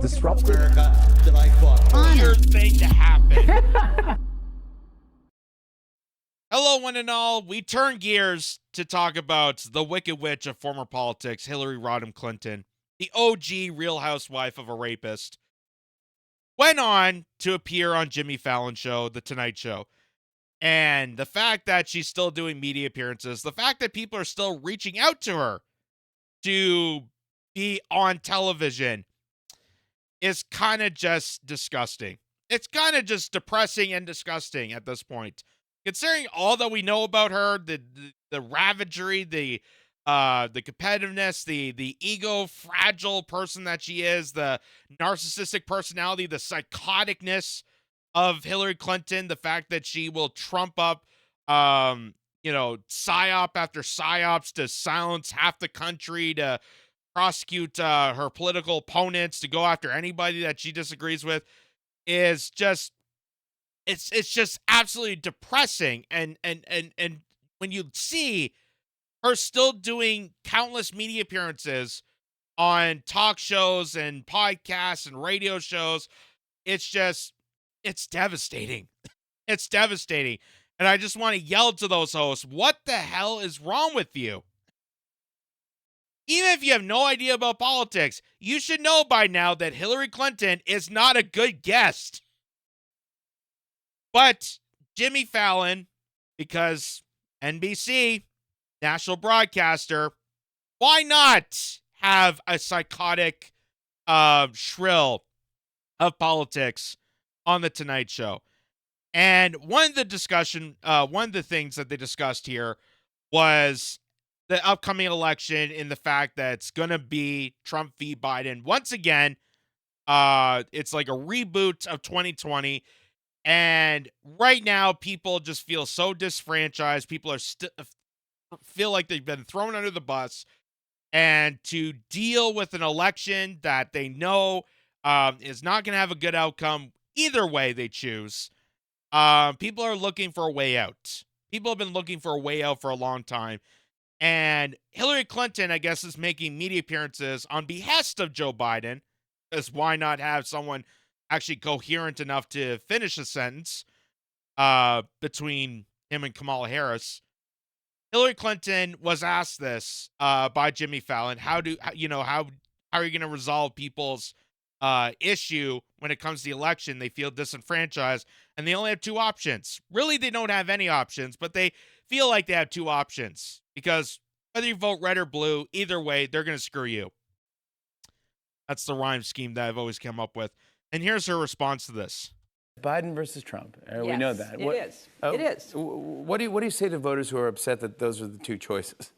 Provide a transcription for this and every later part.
disruptive. America that I fought for. Weird thing to happen. Hello, one and all. We turn gears to talk about the Wicked Witch of former politics, Hillary Rodham Clinton, the OG Real Housewife of a rapist, went on to appear on Jimmy Fallon's show, The Tonight Show. And the fact that she's still doing media appearances, the fact that people are still reaching out to her to be on television is kind of just disgusting. It's kind of just depressing and disgusting at this point. Considering all that we know about her, the ravagery, the competitiveness, the ego fragile person that she is, the narcissistic personality, the psychoticness of Hillary Clinton, the fact that she will trump up, psyop after psyops to silence half the country, to prosecute her political opponents, to go after anybody that she disagrees with, is just, it's just absolutely depressing. And when you see her still doing countless media appearances on talk shows and podcasts and radio shows, it's devastating. It's devastating. And I just want to yell to those hosts, what the hell is wrong with you? Even if you have no idea about politics, you should know by now that Hillary Clinton is not a good guest. But Jimmy Fallon, because NBC, national broadcaster, why not have a psychotic shrill of politics on The Tonight Show? And one of the things that they discussed here was the upcoming election, in the fact that it's going to be Trump v. Biden. Once again, it's like a reboot of 2020. And right now, people just feel so disfranchised. People are feel like they've been thrown under the bus. And to deal with an election that they know is not going to have a good outcome either way they choose, people are looking for a way out. People have been looking for a way out for a long time. And Hillary Clinton, I guess, is making media appearances on behest of Joe Biden, because why not have someone actually coherent enough to finish a sentence between him and Kamala Harris? Hillary Clinton was asked this by Jimmy Fallon. How are you going to resolve people's issue when it comes to the election? They feel disenfranchised, and they only have two options. Really, they don't have any options, but they feel like they have two options, because whether you vote red or blue, either way, they're going to screw you. That's the rhyme scheme that I've always come up with. And here's her response to this. Biden versus Trump. Yes, we know that. It is. What do you say to voters who are upset that those are the two choices?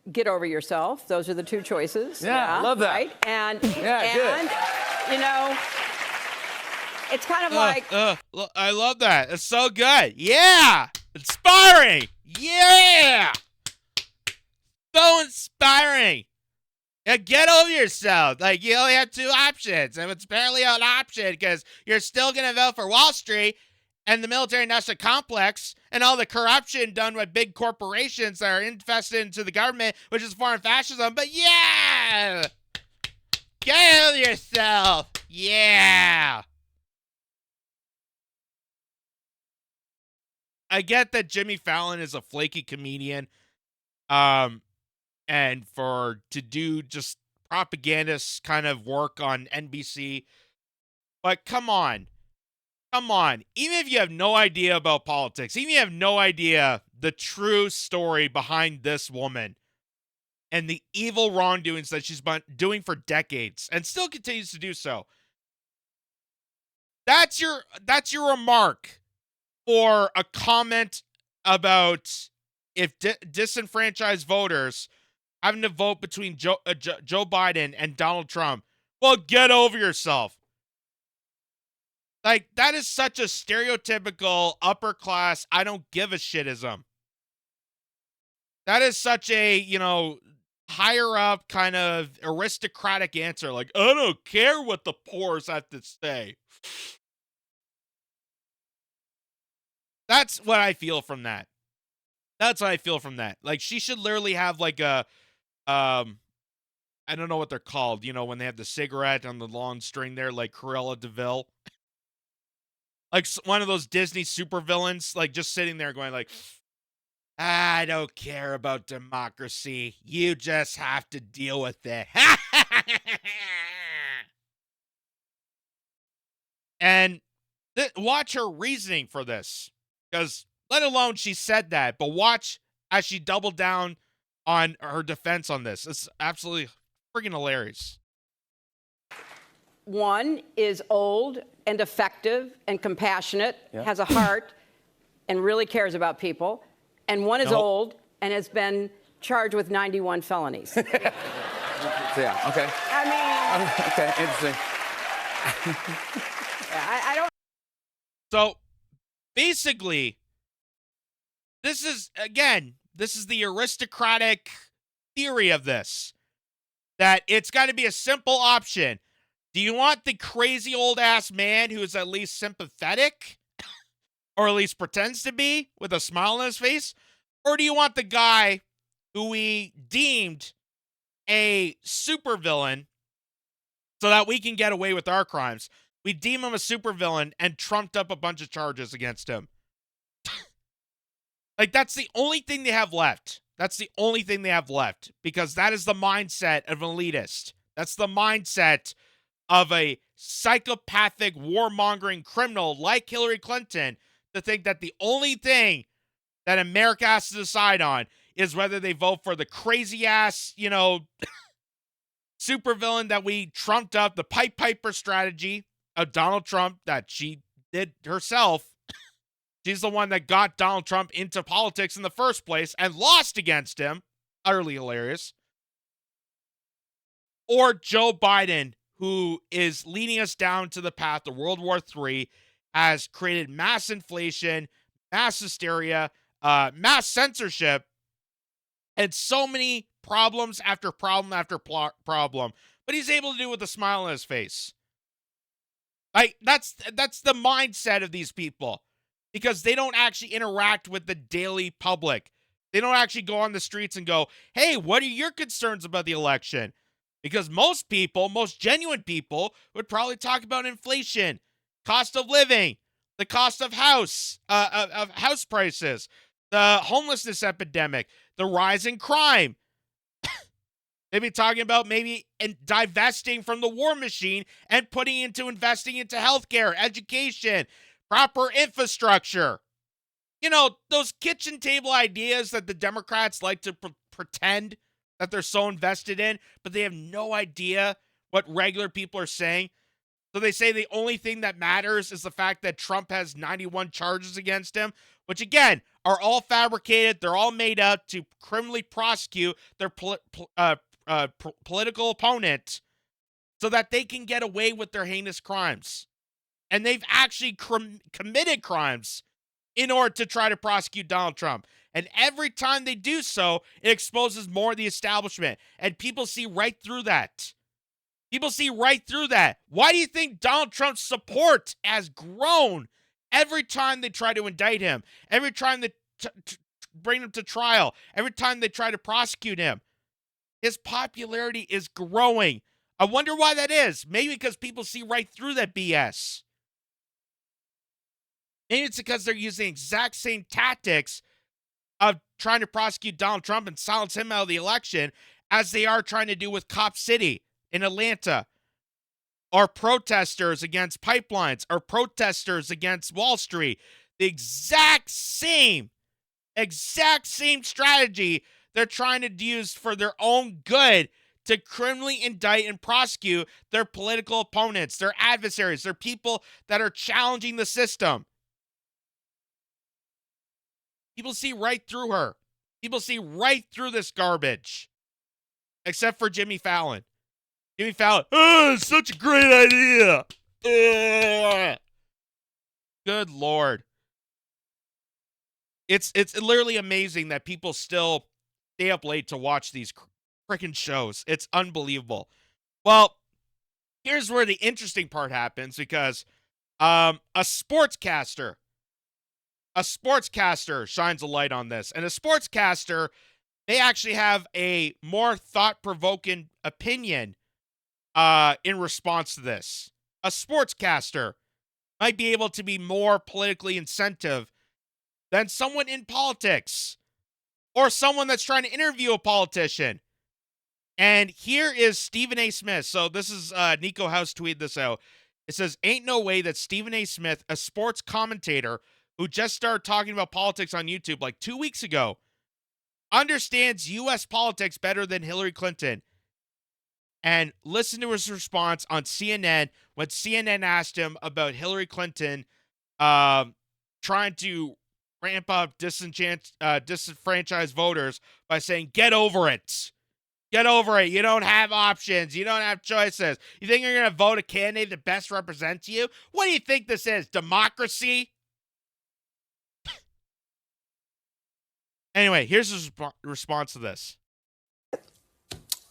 Get over yourself. Those are the two choices. Yeah, love that. Right? And good. It's kind of like... I love that. It's so good. Yeah. Inspiring. Yeah. So inspiring. Yeah, get over yourself. Like, you only have two options, and it's barely an option because you're still going to vote for Wall Street and the military-industrial complex and all the corruption done by big corporations that are invested into the government, which is foreign fascism. But yeah, get over yourself. Yeah. I get that Jimmy Fallon is a flaky comedian. And to do just propagandist kind of work on NBC. But come on. Even if you have no idea about politics, even if you have no idea the true story behind this woman and the evil wrongdoings that she's been doing for decades and still continues to do so, that's your remark for a comment about if disenfranchised voters having to vote between Joe Biden and Donald Trump. Well, get over yourself. Like, that is such a stereotypical upper class, I don't give a shitism. That is such a, higher up kind of aristocratic answer. Like, I don't care what the poors have to say. That's what I feel from that. Like, she should literally have like a I don't know what they're called. You know, when they have the cigarette on the long string there, like Cruella DeVille. Like one of those Disney supervillains, like just sitting there going like, I don't care about democracy. You just have to deal with it. And watch her reasoning for this. Because let alone she said that, but watch as she doubled down on her defense on this. It's absolutely freaking hilarious. One is old and effective and compassionate, has a heart, and really cares about people. And one is old and has been charged with 91 felonies. Yeah, okay. I mean, Okay, interesting. I don't. So basically, this is the aristocratic theory of this. That it's got to be a simple option. Do you want the crazy old ass man who is at least sympathetic, or at least pretends to be, with a smile on his face? Or do you want the guy who we deemed a supervillain so that we can get away with our crimes? We deem him a supervillain and trumped up a bunch of charges against him. Like, that's the only thing they have left. That's the only thing they have left, because that is the mindset of an elitist. That's the mindset of a psychopathic, warmongering criminal like Hillary Clinton, to think that the only thing that America has to decide on is whether they vote for the crazy-ass, supervillain that we trumped up, the Pied Piper strategy of Donald Trump that she did herself. She's the one that got Donald Trump into politics in the first place and lost against him. Utterly hilarious. Or Joe Biden, who is leading us down to the path of World War III, has created mass inflation, mass hysteria, mass censorship, and so many problems after problem after problem. But he's able to do it with a smile on his face. Like, that's the mindset of these people. Because they don't actually interact with the daily public. They don't actually go on the streets and go, hey, what are your concerns about the election? Because most people, most genuine people, would probably talk about inflation, cost of living, the cost of house prices, the homelessness epidemic, the rise in crime. They'd be talking about maybe divesting from the war machine and investing into healthcare, education, proper infrastructure. Those kitchen table ideas that the Democrats like to pretend that they're so invested in, but they have no idea what regular people are saying. So they say the only thing that matters is the fact that Trump has 91 charges against him, which again are all fabricated. They're all made up to criminally prosecute their political opponent so that they can get away with their heinous crimes. And they've actually committed crimes in order to try to prosecute Donald Trump. And every time they do so, it exposes more of the establishment. And people see right through that. People see right through that. Why do you think Donald Trump's support has grown every time they try to indict him? Every time they bring him to trial? Every time they try to prosecute him? His popularity is growing. I wonder why that is. Maybe because people see right through that BS. Maybe it's because they're using the exact same tactics of trying to prosecute Donald Trump and silence him out of the election as they are trying to do with Cop City in Atlanta, or protesters against pipelines, or protesters against Wall Street. The exact same strategy they're trying to use for their own good to criminally indict and prosecute their political opponents, their adversaries, their people that are challenging the system. People see right through her. People see right through this garbage. Except for Jimmy Fallon. Jimmy Fallon, it's such a great idea. Good Lord. It's literally amazing that people still stay up late to watch these freaking shows. It's unbelievable. Well, here's where the interesting part happens, because a sportscaster shines a light on this. And a sportscaster they actually have a more thought-provoking opinion in response to this. A sportscaster might be able to be more politically incentive than someone in politics or someone that's trying to interview a politician. And here is Stephen A. Smith. So this is Nico House tweeted this out. It says, ain't no way that Stephen A. Smith, a sports commentator who just started talking about politics on YouTube like 2 weeks ago, understands U.S. politics better than Hillary Clinton. And listen to his response on CNN when CNN asked him about Hillary Clinton trying to ramp up disenfranchised voters by saying, get over it. Get over it. You don't have options. You don't have choices. You think you're going to vote a candidate that best represents you? What do you think this is? Democracy? Anyway, here's his response to this.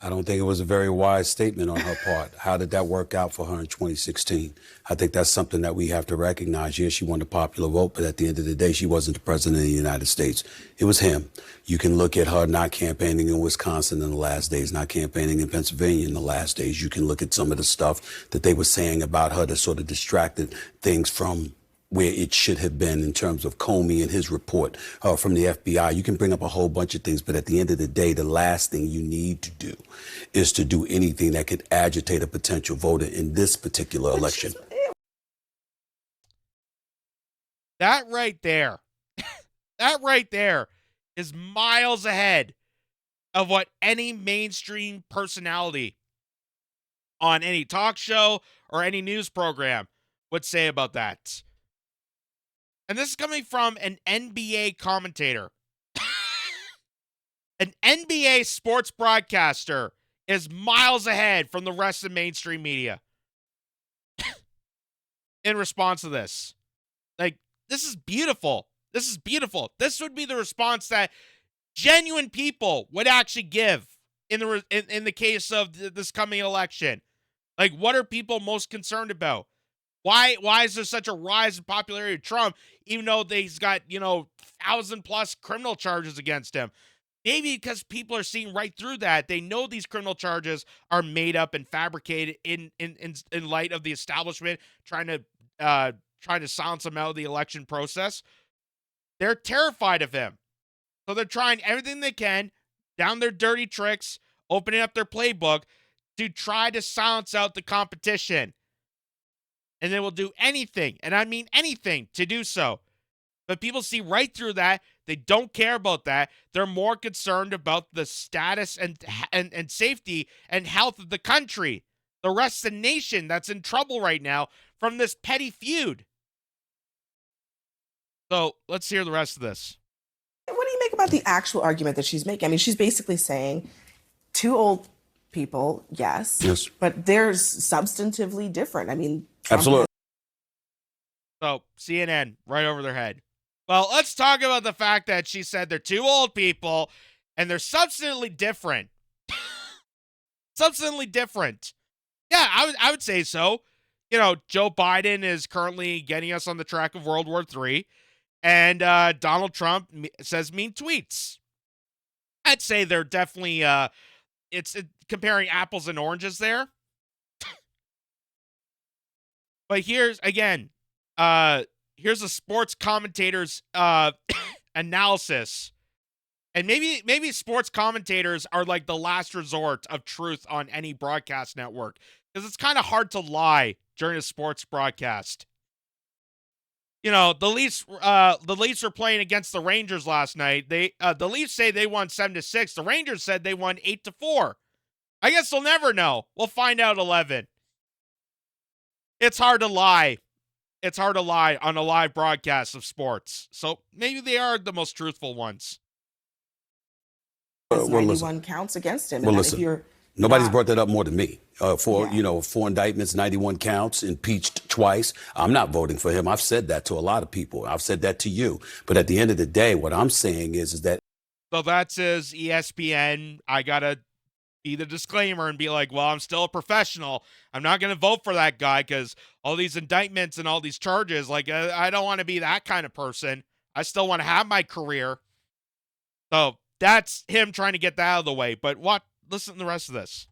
I don't think it was a very wise statement on her part. How did that work out for her in 2016? I think that's something that we have to recognize. Yes, she won the popular vote, but at the end of the day, she wasn't the president of the United States. It was him. You can look at her not campaigning in Wisconsin in the last days, not campaigning in Pennsylvania in the last days. You can look at some of the stuff that they were saying about her that sort of distracted things from where it should have been in terms of Comey and his report from the FBI. You can bring up a whole bunch of things, but at the end of the day, the last thing you need to do is to do anything that could agitate a potential voter in this particular election. That right there, that right there is miles ahead of what any mainstream personality on any talk show or any news program would say about that. And this is coming from an NBA commentator. An NBA sports broadcaster is miles ahead from the rest of mainstream media in response to this. Like, this is beautiful. This is beautiful. This would be the response that genuine people would actually give in the case of this coming election. Like, what are people most concerned about? Why is there such a rise in popularity of Trump, even though he's got, 1,000+ criminal charges against him? Maybe because people are seeing right through that. They know these criminal charges are made up and fabricated in light of the establishment trying to silence him out of the election process. They're terrified of him. So they're trying everything they can, down their dirty tricks, opening up their playbook to try to silence out the competition. And they will do anything, and I mean anything, to do so. But people see right through that. They don't care about that. They're more concerned about the status and safety and health of the country, the rest of the nation that's in trouble right now from this petty feud. So let's hear the rest of this. What do you make about the actual argument that she's making? I mean, she's basically saying two old people, yes, but they're substantively different. I mean, Absolutely. So CNN, right over their head. Well, let's talk about the fact that she said they're two old people and they're substantively different. Substantively different. Yeah, I would say so. Joe Biden is currently getting us on the track of World War III, and Donald Trump says mean tweets. I'd say they're definitely it's comparing apples and oranges there. But here's a sports commentator's analysis. And maybe sports commentators are like the last resort of truth on any broadcast network, because it's kind of hard to lie during a sports broadcast. The Leafs were playing against the Rangers last night. The Leafs say they won 7-6. The Rangers said they won 8-4. I guess we'll never know. We'll find out 11. It's hard to lie. It's hard to lie on a live broadcast of sports. So maybe they are the most truthful ones. 91 counts against him. Well, and listen, nobody's brought that up more than me. 4 indictments, 91 counts, impeached twice. I'm not voting for him. I've said that to a lot of people. I've said that to you. But at the end of the day, what I'm saying is that. So that says ESPN. I got to be the disclaimer and be like, well, I'm still a professional. I'm not going to vote for that guy because all these indictments and all these charges, I don't want to be that kind of person. I still want to have my career. So that's him trying to get that out of the way. But listen to the rest of this.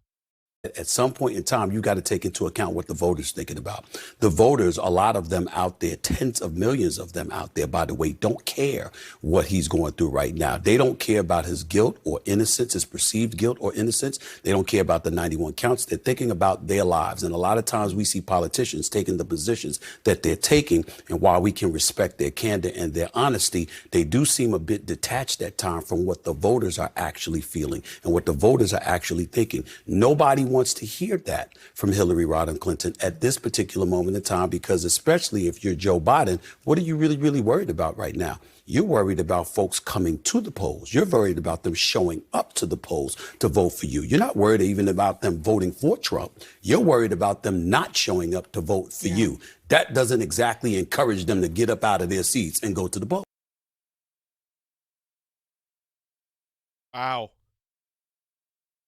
At some point in time, you got to take into account what the voters thinking about. The voters, a lot of them out there, tens of millions of them out there, by the way, don't care what he's going through right now. They don't care about his guilt or innocence, his perceived guilt or innocence. They don't care about the 91 counts. They're thinking about their lives. And a lot of times we see politicians taking the positions that they're taking. And while we can respect their candor and their honesty, they do seem a bit detached at times from what the voters are actually feeling and what the voters are actually thinking. Nobody wants to hear that from Hillary Rodham Clinton at this particular moment in time, because especially if you're Joe Biden, what are you really, really worried about right now? You're worried about folks coming to the polls. You're worried about them showing up to the polls to vote for you. You're not worried even about them voting for Trump. You're worried about them not showing up to vote for you. That doesn't exactly encourage them to get up out of their seats and go to the polls. Wow.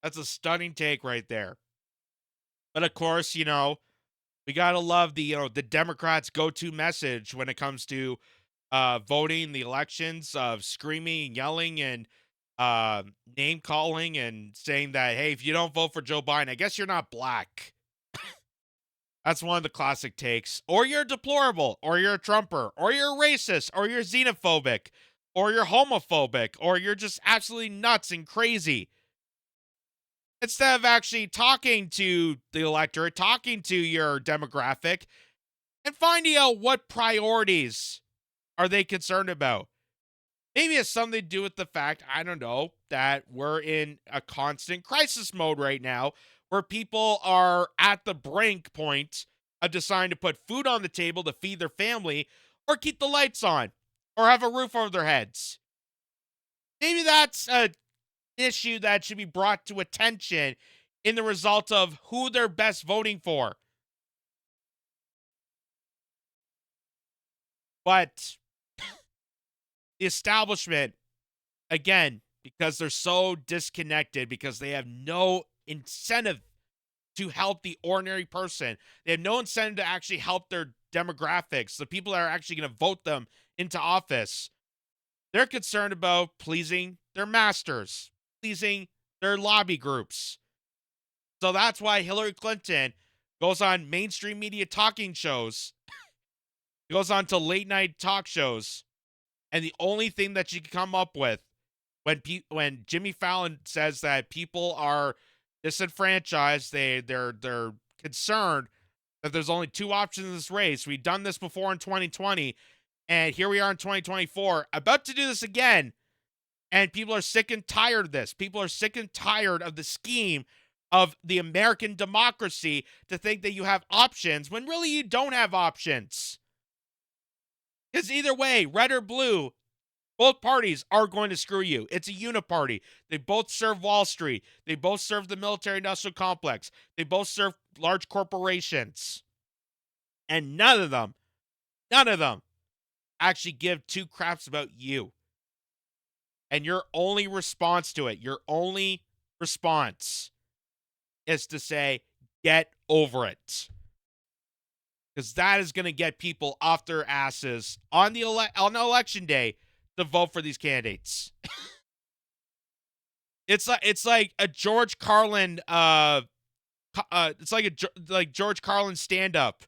That's a stunning take right there. But of course, we got to love the Democrats' go-to message when it comes to voting, the elections, of screaming and yelling and name calling and saying that, hey, if you don't vote for Joe Biden, I guess you're not black. That's one of the classic takes. Or you're deplorable, or you're a Trumper, or you're racist, or you're xenophobic, or you're homophobic, or you're just absolutely nuts and crazy. Instead of actually talking to the electorate, talking to your demographic, and finding out what priorities are they concerned about. Maybe it's something to do with the fact, I don't know, that we're in a constant crisis mode right now, where people are at the brink point of deciding to put food on the table to feed their family, or keep the lights on, or have a roof over their heads. Maybe that's a issue that should be brought to attention in the result of who they're best voting for. But the establishment, again, because they're so disconnected, because they have no incentive to help the ordinary person, they have no incentive to actually help their demographics, the people that are actually going to vote them into office. They're concerned about pleasing their masters, pleasing their lobby groups. So that's why Hillary Clinton goes on mainstream media talking shows, goes on to late night talk shows, and the only thing that she can come up with when Jimmy Fallon says that people are disenfranchised, they're concerned that there's only two options in this race. We've done this before in 2020, and here we are in 2024, about to do this again. And people are sick and tired of this. People are sick and tired of the scheme of the American democracy to think that you have options when really you don't have options. Because either way, red or blue, both parties are going to screw you. It's a uniparty. They both serve Wall Street. They both serve the military-industrial complex. They both serve large corporations. And none of them actually give two craps about you. And your only response to it, your only response is to say, get over it. Because that is going to get people off their asses on election day to vote for these candidates. It's like a George Carlin George Carlin stand-up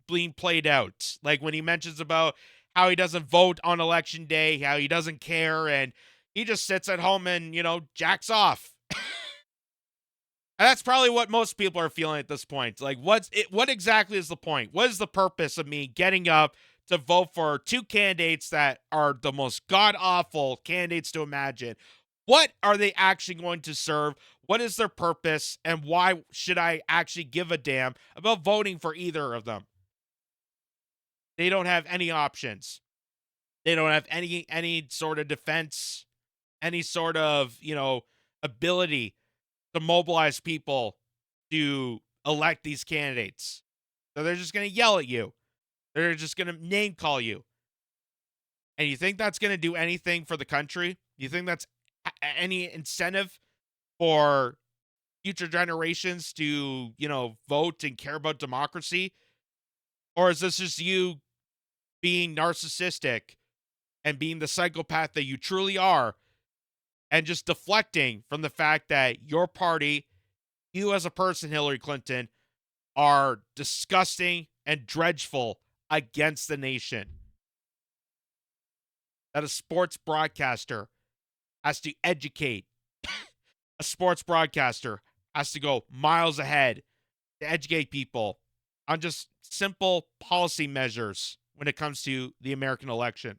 being played out. Like when he mentions about how he doesn't vote on election day, how he doesn't care, and he just sits at home and, jacks off. And that's probably what most people are feeling at this point. Like, what exactly is the point? What is the purpose of me getting up to vote for two candidates that are the most god-awful candidates to imagine? What are they actually going to serve? What is their purpose? And why should I actually give a damn about voting for either of them? They don't have any options. They don't have any sort of defense, any sort of, ability to mobilize people to elect these candidates. So they're just going to yell at you. They're just going to name call you. And you think that's going to do anything for the country? You think that's any incentive for future generations to, vote and care about democracy? Or is this just you being narcissistic and being the psychopath that you truly are and just deflecting from the fact that your party, you as a person, Hillary Clinton, are disgusting and dreadful against the nation. That a sports broadcaster has to educate. A sports broadcaster has to go miles ahead to educate people on just simple policy measures when it comes to the American election.